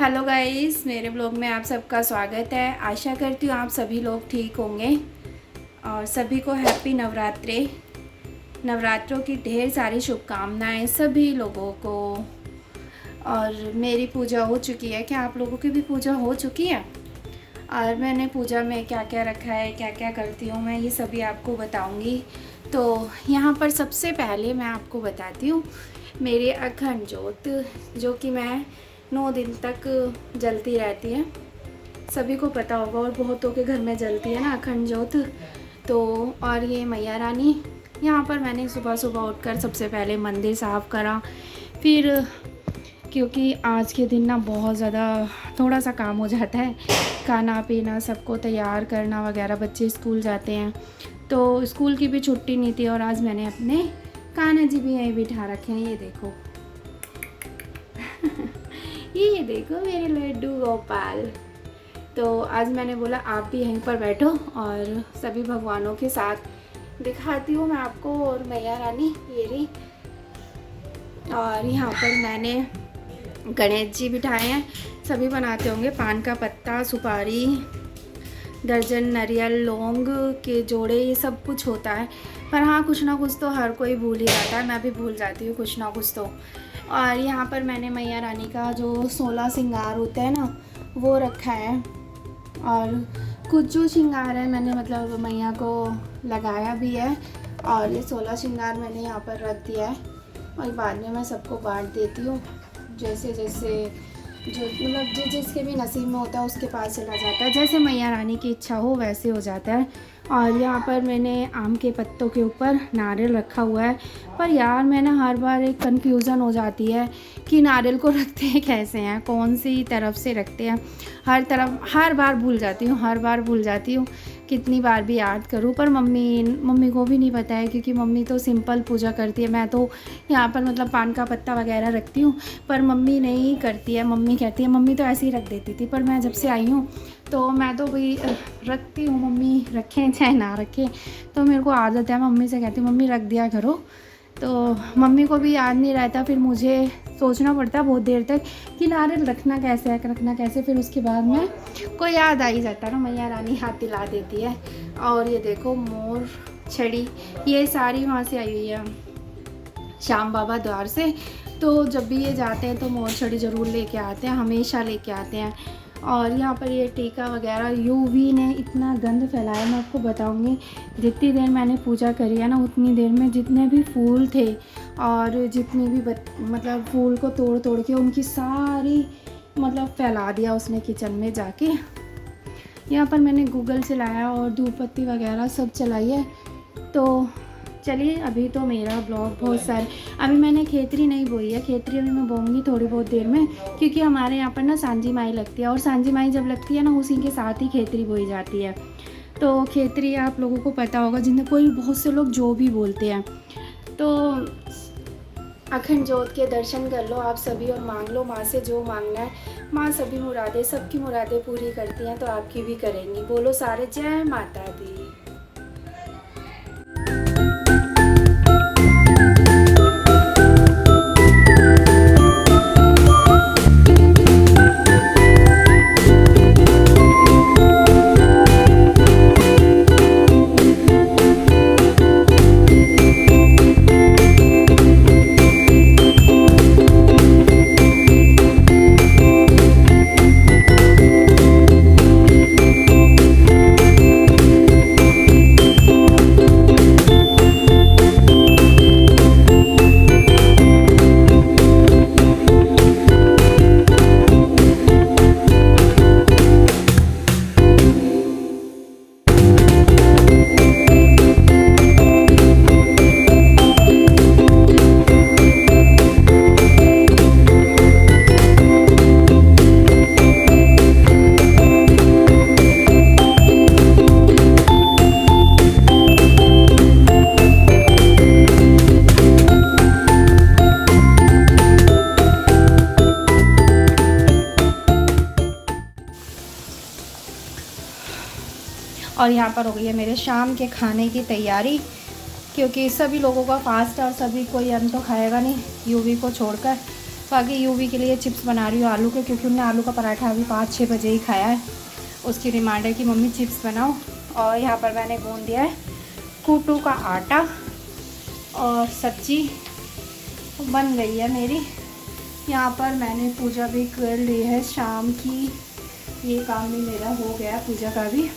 Hello guys, मेरे blog में आप सबका स्वागत है। आशा करती हूँ आप सभी लोग ठीक होंगे और सभी को हैप्पी नवरात्रे। नवरात्रों की ढेर सारी शुभकामनाएं सभी लोगों को। और मेरी पूजा हो चुकी है। क्या आप लोगों की भी पूजा हो चुकी है? और मैंने पूजा में क्या क्या रखा है, क्या क्या करती हूँ, मैं ये सभी आपको बताऊँगी। तो यहाँ पर सबसे पहले मैं आपको बताती हूँ मेरी अखंड ज्योत, जो कि मैं 9 दिन तक जलती रहती है। सभी को पता होगा और बहुतों के घर में जलती है ना अखंड ज्योत। तो और ये मैया रानी, यहाँ पर मैंने सुबह सुबह उठकर सबसे पहले मंदिर साफ़ करा। फिर क्योंकि आज के दिन ना बहुत ज़्यादा थोड़ा सा काम हो जाता है, खाना पीना सबको तैयार करना वगैरह, बच्चे स्कूल जाते हैं तो स्कूल की भी छुट्टी नहीं थी। और आज मैंने अपने कान्हा जी भी यहीं बिठा रखे हैं, ये देखो ये देखो मेरे लड्डू गोपाल। तो आज मैंने बोला आप भी यहीं पर बैठो और सभी भगवानों के साथ दिखाती हूँ मैं आपको। और मैया रानी ये रही। और यहाँ पर मैंने गणेश जी बिठाए हैं। सभी बनाते होंगे, पान का पत्ता, सुपारी, दर्जन नारियल, लौंग के जोड़े, ये सब कुछ होता है। पर हाँ, कुछ ना कुछ तो हर कोई भूल ही जाता है, मैं भी भूल जाती हूँ कुछ ना कुछ तो। और यहाँ पर मैंने मैया रानी का जो 16 श्रृंगार होता है ना, वो रखा है। और कुछ जो श्रृंगार है मैंने मतलब मैया को लगाया भी है। और ये 16 श्रृंगार मैंने यहाँ पर रख दिया है और बाद में मैं सबको बांट देती हूँ। जैसे जैसे जो मतलब जिसके भी नसीब में होता है उसके पास चला जाता है, जैसे मैया रानी की इच्छा हो वैसे हो जाता है। और यहाँ पर मैंने आम के पत्तों के ऊपर नारियल रखा हुआ है। पर यार मैं ना हर बार एक कन्फ्यूज़न हो जाती है कि नारियल को रखते हैं कैसे हैं, कौन सी तरफ से रखते हैं। हर बार भूल जाती हूँ कितनी बार भी याद करूँ। पर मम्मी को भी नहीं पता है, क्योंकि मम्मी तो सिंपल पूजा करती है। मैं तो यहाँ पर मतलब पान का पत्ता वगैरह रखती हूँ, पर मम्मी नहीं करती है। मम्मी कहती है, मम्मी तो ऐसे ही रख देती थी, पर मैं जब से आई हूँ तो मैं तो भाई रखती हूँ। मम्मी रखें चाहे ना रखें, तो मेरे को आदत है, मम्मी से कहती हूँ मम्मी रख दिया करो। तो मम्मी को भी याद नहीं रहता, फिर मुझे सोचना पड़ता है बहुत देर तक कि नारियल रखना कैसे है, रखना कैसे। फिर उसके बाद में कोई याद आ ही जाता है ना, मैया रानी हाथ दिला देती है। और ये देखो मोर छड़ी, ये सारी वहाँ से आई हुई है, श्याम बाबा द्वार से। तो जब भी ये जाते हैं तो मोर छड़ी ज़रूर लेके आते हैं, हमेशा लेके आते हैं। और यहाँ पर ये टीका वगैरह, यूवी ने इतना गंद फैलाया, मैं आपको बताऊँगी। जितनी देर मैंने पूजा करी है ना, उतनी देर में जितने भी फूल थे और जितनी भी मतलब फूल को तोड़ तोड़ के उनकी सारी मतलब फैला दिया उसने किचन में जाके। यहाँ पर मैंने गूगल से लाया और धूप बत्ती वगैरह सब चलाई है। तो चलिए, अभी तो मेरा ब्लॉग बहुत सारे, अभी मैंने खेतरी नहीं बोई है, खेतरी अभी मैं बोऊँगी थोड़ी बहुत देर में, क्योंकि हमारे यहाँ पर ना सांझी माई लगती है। और सांझी माई जब लगती है ना, उसी के साथ ही खेतरी बोई जाती है। तो खेतरी आप लोगों को पता होगा, जिन्हें कोई बहुत से लोग जो भी बोलते हैं। तो अखंड ज्योत के दर्शन कर लो आप सभी और मांग लो माँ से जो मांगना है। माँ सभी मुरादें, सबकी मुरादें पूरी करती हैं, तो आपकी भी करेंगी। बोलो सारे जय माता दी। और यहाँ पर हो गई है मेरे शाम के खाने की तैयारी, क्योंकि सभी लोगों का फास्ट है और सभी कोई अन्न तो खाएगा नहीं यूवी को छोड़कर। बाकी यूवी के लिए चिप्स बना रही हूँ आलू के, क्योंकि उन्होंने आलू का पराठा अभी 5-6 बजे ही खाया है। उसकी डिमांड है कि मम्मी चिप्स बनाओ। और यहाँ पर मैंने गूंद दिया है कूटू का आटा और सब्जी बन गई है मेरी। यहाँ पर मैंने पूजा भी कर ली है शाम की, ये काम भी मेरा हो गया पूजा का भी।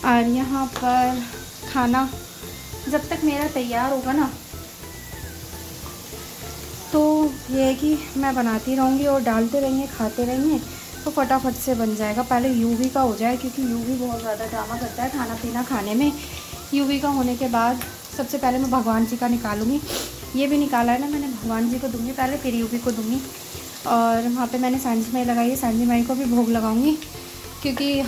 और यहाँ पर खाना जब तक मेरा तैयार होगा ना, तो ये है कि मैं बनाती रहूँगी और डालते रहेंगे, खाते रहेंगे, तो फटाफट से बन जाएगा। पहले यूवी का हो जाए, क्योंकि यूवी बहुत ज़्यादा ड्रामा करता है खाना पीना खाने में। यूवी का होने के बाद सबसे पहले मैं भगवान जी का निकालूंगी। ये भी निकाला है ना मैंने, भगवान जी को दूंगी पहले, फिर यूवी को दूंगी। और वहाँ पे मैंने सांझी माई लगाई है, सांझी माई को भी भोग लगाऊंगी, क्योंकि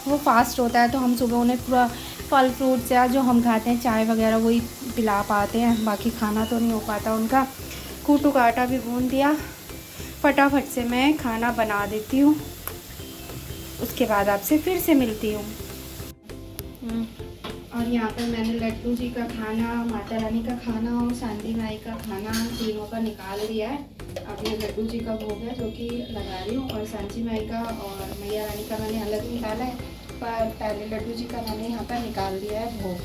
वो फास्ट होता है। तो हम सुबह उन्हें पूरा फल फ्रूट्स या जो हम खाते हैं चाय वगैरह वही पिला पाते हैं, बाकी खाना तो नहीं हो पाता उनका। कूटू का आटा भी गूंद दिया, फटाफट से मैं खाना बना देती हूँ, उसके बाद आपसे फिर से मिलती हूँ। और यहाँ पर मैंने लड्डू जी का खाना, माता रानी का खाना और सांझी माई का खाना तीनों का निकाल दिया है। अब ये लड्डू जी का भोग है जो कि लगा रही हूँ, और सांझी माई का और मैया रानी का मैंने अलग निकाला है, पर पहले लड्डू जी का मैंने यहाँ पर निकाल दिया है भोग।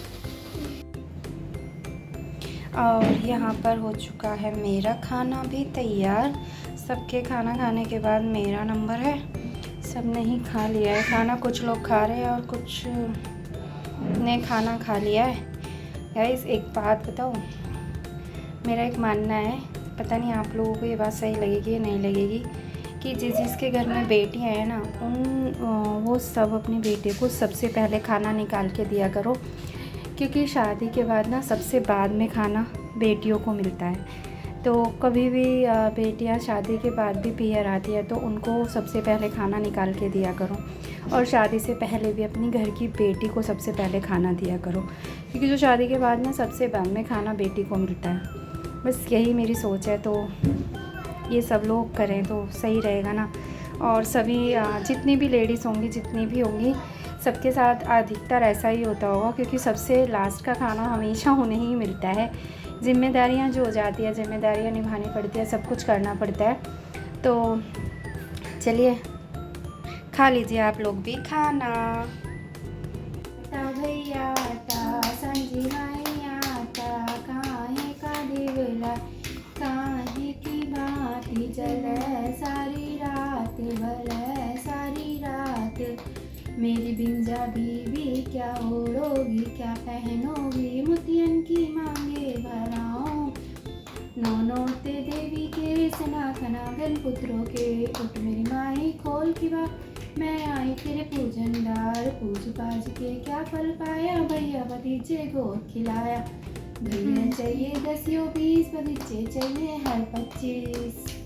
और यहाँ पर हो चुका है मेरा खाना भी तैयार। सबके खाना खाने के बाद मेरा नंबर है, सब ने ही खा लिया है खाना। कुछ लोग खा रहे हैं और कुछ ने खाना खा लिया है। गाइस एक बात बताऊँ, मेरा एक मानना है, पता नहीं आप लोगों को ये बात सही लगेगी या नहीं लगेगी, कि जिसके घर में बेटियाँ हैं ना, वो सब अपनी बेटे को सबसे पहले खाना निकाल के दिया करो, क्योंकि शादी के बाद ना सबसे बाद में खाना बेटियों को मिलता है। तो कभी भी बेटियां शादी के बाद भी पीहर आती है तो उनको सबसे पहले खाना निकाल के दिया करो, और शादी से पहले भी अपनी घर की बेटी को सबसे पहले खाना दिया करो, क्योंकि जो शादी के बाद ना सबसे बाद में खाना बेटी को मिलता है। बस यही मेरी सोच है, तो ये सब लोग करें तो सही रहेगा ना। और सभी जितनी भी लेडीज़ होंगी, जितनी भी होंगी, सबके साथ अधिकतर ऐसा ही होता होगा, क्योंकि सबसे लास्ट का खाना हमेशा उन्हें ही मिलता है। जिम्मेदारियां जो हो जाती है, जिम्मेदारियां निभानी पड़ती है, सब कुछ करना पड़ता है। तो चलिए खा लीजिए आप लोग भी खाना। भैया संजी काहे का दिवला, काहे की बाती जल सारी रात, भल सारी रात। मेरी बिंजा बीबी क्या ओढ़ोगी, क्या पहनोगी, मुतियन की मांगे भराओ। नौनोते देवी के सनाखना घन पुत्रों के, उठ मेरी माई खोल की बात, मैं आई तेरे पूजनदार। पूज पाज के क्या फल पाया, भैया भतीजे गोद खिलाया। भैया चाहिए 10 20, भतीजे चाहिए हर 25।